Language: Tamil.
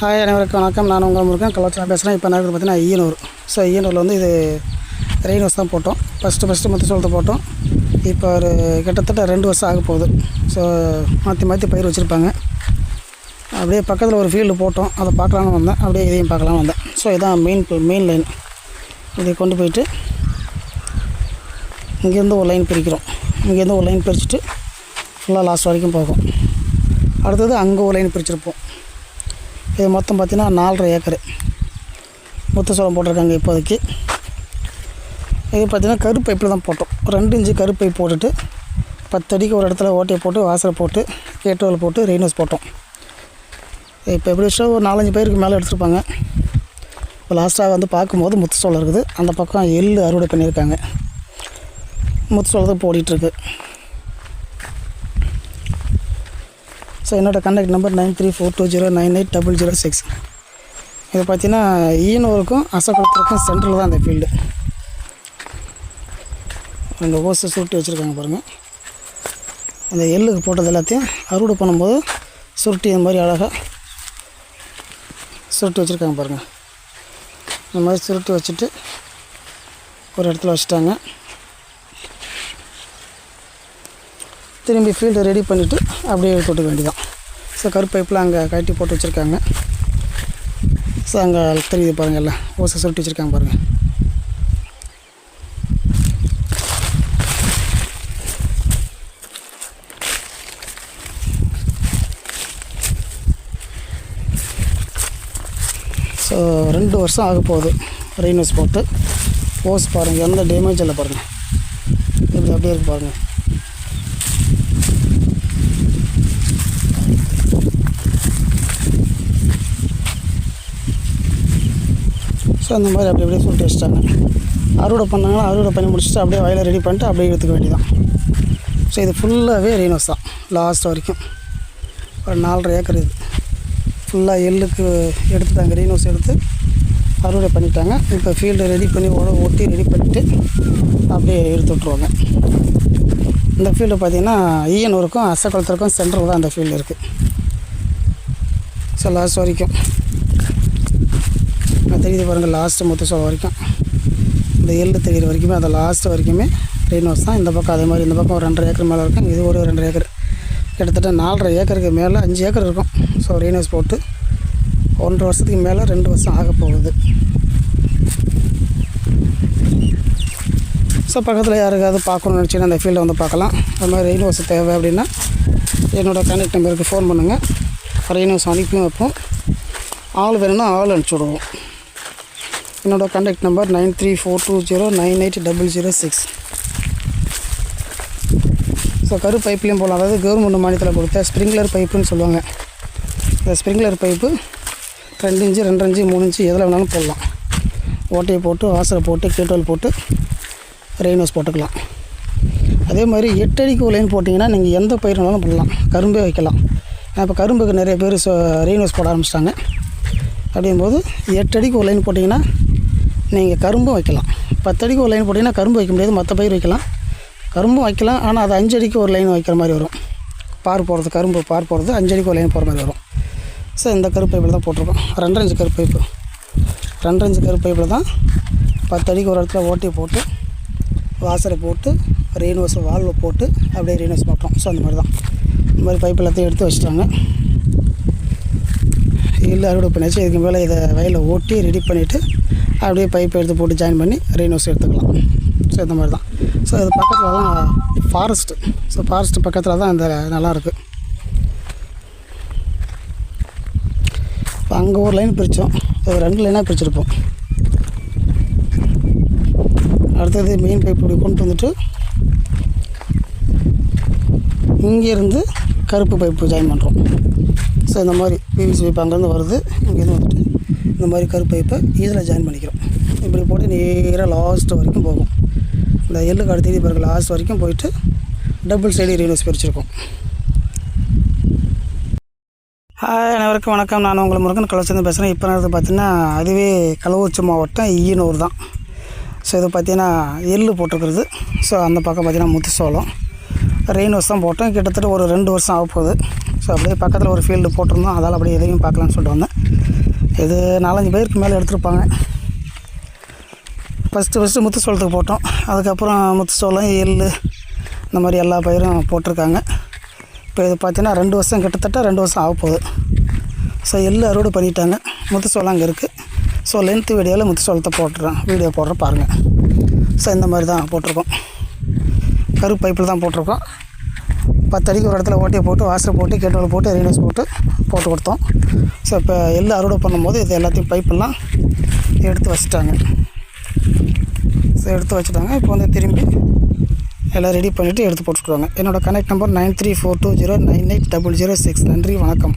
ஹாய் அனைவருக்கும் வணக்கம். நான் உங்கள் முருகன் கலாச்சாரம் பேசுகிறேன். இப்போ நான் பார்த்தீங்கன்னா ஈயனூர். ஸோ ஈயனூரில் வந்து இது ரெயின் ஹவுஸ் தான் போட்டோம். ஃபஸ்ட்டு முத்து சோளத்தை போட்டோம். இப்போ ஒரு கிட்டத்தட்ட 2 வருஷம் ஆக போகுது. ஸோ மாற்றி பயிர் வச்சுருப்பாங்க. அப்படியே பக்கத்தில் ஒரு ஃபீல்டு போட்டோம், அதை பார்க்கலான்னு வந்தேன். அப்படியே இதையும் பார்க்கலான்னு வந்தேன். ஸோ இதான் மெயின் லைன். இதை கொண்டு போயிட்டு இங்கேருந்து ஒரு லைன் பிரிக்கிறோம். இங்கேருந்து ஒரு லைன் பிரிச்சுட்டு ஃபுல்லாக லாஸ்ட் வரைக்கும் போகும். அடுத்தது அங்கே ஒரு லைன் பிரிச்சிருப்போம். இது மொத்தம் பார்த்திங்கன்னா 4.5 ஏக்கர் முத்து சோளம் போட்டிருக்காங்க இப்போதைக்கு. இது பார்த்திங்கன்னா கரு பைப்பில் தான் போட்டோம். 2 இன்ச்சு கரு பைப் போட்டுட்டு 10 அடிக்கு ஒரு இடத்துல ஓட்டையை போட்டு வாசலை போட்டு கேட்டோவில் போட்டு ரெயின் ஹவுஸ் போட்டோம். இப்போ எப்படி வச்சா ஒரு 4-5 பயிருக்கு மேலே எடுத்துருப்பாங்க. இப்போ லாஸ்ட்டாக வந்து பார்க்கும்போது முத்து சோளம் இருக்குது. அந்த பக்கம் எள் அறுவடை பண்ணியிருக்காங்க. முத்து சோளத்தை ஓடிட்டுருக்கு. ஸோ என்னோடய கான்டாக்ட் நம்பர் 9342098006. இது பார்த்தீங்கன்னா ஈயனூருக்கும் அசகுளத்திற்கும் சென்ட்ரல் தான் அந்த ஃபீல்டு. அந்த ஓசை சுருட்டி வச்சுருக்காங்க பாருங்கள். அந்த எள்ளுக்கு போட்டது எல்லாத்தையும் அறுவடை பண்ணும்போது சுருட்டி இந்த மாதிரி அழகாக சுருட்டி வச்சுருக்காங்க பாருங்கள். இந்த மாதிரி சுருட்டி வச்சுட்டு ஒரு இடத்துல வச்சுட்டாங்க. திரும்பி ஃபீல்டை ரெடி பண்ணிவிட்டு அப்படியே போட்டுக்க வேண்டியதான். ஸோ கருப்பைப்பில் அங்கே கட்டி போட்டு வச்சுருக்காங்க. ஸோ அங்கே தெரியுது பாருங்கள், எல்லாம் ஓசை சுருட்டி வச்சுருக்காங்க பாருங்கள். ஸோ 2 வருஷம் ஆக போகுது ரெயின் ஹவுஸ் போட்டு. ஓஸ் பாருங்கள், எந்த டேமேஜ் இல்லை பாருங்கள். இப்படி அப்படியே இருக்குது பாருங்கள். ஸோ அந்த மாதிரி அப்படியே சுருட்டி வச்சுட்டாங்க. அறுவடை பண்ணாங்கன்னா அறுவடை பண்ணி முடிச்சுட்டு அப்படியே வயலை ரெடி பண்ணிட்டு அப்படியே எடுத்துக்க வேண்டியதான். ஸோ இது ஃபுல்லாகவே ரெயின் ஹவுஸ் தான் லாஸ்ட் வரைக்கும். ஒரு 4.5 ஏக்கர் இது ஃபுல்லாக எள்ளுக்கு எடுத்துட்டாங்க. ரெயின் ஹவுஸ் எடுத்து அறுவடை பண்ணிட்டாங்க. இப்போ ஃபீல்டு ரெடி பண்ணி ஓட்டி ரெடி பண்ணிவிட்டு அப்படியே எடுத்து விட்ருவாங்க. இந்த ஃபீல்டு பார்த்திங்கன்னா ஈயனூருக்கும் அசகுளத்திற்கும் சென்ட்ரல் தான் அந்த ஃபீல்டு இருக்குது. ஸோ லாஸ்ட் வரைக்கும் தெரியுது பாருங்கள். லாஸ்ட்டு முத்து சோளம் வரைக்கும் இந்த எள்ளு தெரிகிற வரைக்குமே அந்த லாஸ்ட்டு வரைக்குமே ரெயின் ஹவுஸ் தான். இந்த பக்கம் அதே மாதிரி இந்த பக்கம் ஒரு 2.5 ஏக்கர் மேலே இருக்கும். இது ஒரு 2.5 ஏக்கர், கிட்டத்தட்ட 4.5 ஏக்கருக்கு மேலே 5 ஏக்கர் இருக்கும். ஸோ ரெயின் ஹவுஸ் போட்டு 1.5 வருஷத்துக்கு மேலே 2 வருஷம் ஆக போகுது. ஸோ பக்கத்தில் யாருக்காவது பார்க்கணுன்னு நினச்சிங்கன்னா அந்த ஃபீல்டை வந்து பார்க்கலாம். அது மாதிரி ரெயின் ஹவுஸ் தேவை அப்படின்னா என்னோடய கான்டாக்ட் நம்பருக்கு ஃபோன் பண்ணுங்கள். ரெயின் ஹவுஸ் அனுப்பியும் வைப்போம். ஆள் வேணும்னா ஆள் அனுப்பிச்சி விடுவோம். என்னோடய கான்டாக்ட் நம்பர் 9342098006. ஸோ கரு பைப்லேயும் போகலாம். அதாவது கவர்மெண்ட் மானியத்தில் கொடுத்த ஸ்ப்ரிங்க்லர் பைப்புன்னு சொல்லுவாங்க. இந்த sprinkler pipe 2 inch 2.5 inch 3 inch எதில் வேணாலும் போடலாம். ஓட்டையை போட்டு வாசலை போட்டு கேட்டோல் போட்டு ரெயின் ஹவுஸ் போட்டுக்கலாம். அதே மாதிரி 8 அடிக்கு ஒரு லைன் போட்டிங்கன்னா நீங்கள் எந்த பயிர் வேணாலும் போடலாம். கரும்பே வைக்கலாம். இப்போ கரும்புக்கு நிறைய பேர் ரெயின் ஹவுஸ் போட ஆரம்பிச்சிட்டாங்க. அப்படிங்கும்போது 8 அடிக்கு ஒரு லைன் போட்டிங்கன்னா நீங்கள் கரும்பும் வைக்கலாம். 10 அடிக்கு ஒரு லைன் போட்டிங்கன்னா கரும்பு வைக்க முடியாது, மற்ற பயிர் வைக்கலாம். கரும்பும் வைக்கலாம், ஆனால் அது 5 அடிக்கு ஒரு லைன் வைக்கிற மாதிரி வரும். கரும்பு பார் போகிறது 5 அடிக்கு ஒரு லைன் போகிற மாதிரி வரும். ஸோ இந்த கரு பைப்பில் தான் போட்டிருக்கோம். 2.5 இன்ச்சு கரு பைப்பு. 2.5 இன்ச்சு கரு பைப்பில் தான் 10 அடிக்கு ஒரு இடத்துல ஓட்டையை போட்டு வாசலை போட்டு ரெயின் ஹவுஸ் வால்வை போட்டு அப்படியே ரெயின் ஹவுஸ் போட்டோம். ஸோ அந்த மாதிரி தான் இந்த மாதிரி பைப் எல்லாத்தையும் எடுத்து வச்சுட்டாங்க. இல்லை அறுவடை பண்ணியாச்சு. இதுக்கு மேலே இதை வயலில் ஓட்டி ரெடி பண்ணிவிட்டு அப்படியே பைப்பை எடுத்து போட்டு ஜாயின் பண்ணி ரெயின் ஹவுஸ் எடுத்துக்கலாம். ஸோ இந்த மாதிரி தான். ஸோ இது பக்கத்தில் தான் ஃபாரஸ்ட்டு. ஸோ ஃபாரஸ்ட்டு பக்கத்தில் தான் இந்த நல்லாயிருக்கு. இப்போ அங்கே ஒரு லைன் பிரித்தோம், அது 2 லைனாக பிரிச்சுருப்போம். அடுத்தது மெயின் பைப் இப்படி கொண்டு வந்துட்டு இங்கேருந்து கருப்பு பைப்பு ஜாயின் பண்ணுறோம். ஸோ இந்த மாதிரி பிவிசி பைப் அங்கேருந்து வருது. இங்கேருந்து வந்துட்டு இந்த மாதிரி கருப்பு பைப்பை இதில் ஜாயின் பண்ணிக்கிறோம். இப்படி போட்டு நேராக லாஸ்ட்டு வரைக்கும் போகும். இந்த எள்ளுக்கு அடுத்த பிறகு லாஸ்ட் வரைக்கும் போயிட்டு டபுள் சைடு ரெயின் ஹவுஸ் பிரிச்சிருக்கோம். ஹாய் அனைவருக்கும் வணக்கம். நான் உங்களை முருகன் கலாச்சாரம் பேசுகிறேன். இப்போ நான் பார்த்தீங்கன்னா அதுவே கள்ளக்குறிச்சி மாவட்டம் ஈயனூர் தான். ஸோ இது பார்த்திங்கன்னா எள்ளு போட்டிருக்கிறது. ஸோ அந்த பக்கம் பார்த்திங்கன்னா முத்து சோளம் ரெயின் ஹவுஸ் தான் போட்டோம். கிட்டத்தட்ட ஒரு 2 வருஷம் ஆக போகுது. ஸோ அப்படியே பக்கத்தில் ஒரு ஃபீல்டு போட்டிருந்தோம், அதால் அப்படியே எதையும் பார்க்கலான்னு சொல்லிட்டு வந்தேன். இது 4-5 பேருக்கு மேலே எடுத்திருப்பாங்க. ஃபஸ்ட்டு முத்து சோளத்துக்கு போட்டோம். அதுக்கப்புறம் முத்து சோளம், எள், இந்த மாதிரி எல்லா பயிரும் போட்டிருக்காங்க. இப்போ இது பார்த்தீங்கன்னா 2 வருஷம், கிட்டத்தட்ட 2 வருஷம் ஆக போகுது. ஸோ எள் அறுவடை பண்ணிட்டாங்க. முத்து சோளம் அங்கே இருக்குது. ஸோ லென்த்து வீடியோவில் முத்து சோளத்தை வீடியோ போடுறேன் பாருங்கள். ஸோ இந்த மாதிரி தான் போட்டிருக்கோம். கருப்பு பைப்பில் தான் போட்டிருக்கோம். 10 அடிக்கு ஒரு இடத்துல ஓட்டியை போட்டு வாசல் போட்டு கேட்டோவில் போட்டு ரீனஸ் போட்டு கொடுத்தோம். ஸோ இப்போ எள் அறுவடை பண்ணும்போது இது எல்லாத்தையும் பைப்பெல்லாம் எடுத்து வச்சுட்டாங்க. ஸோ எடுத்து வச்சுட்டாங்க. இப்போ வந்து திரும்பி எல்லாம் ரெடி பண்ணிவிட்டு எடுத்து போட்டுருவாங்க. என்னோடய கனெக்ட் நம்பர் 9342098006. நன்றி, வணக்கம்.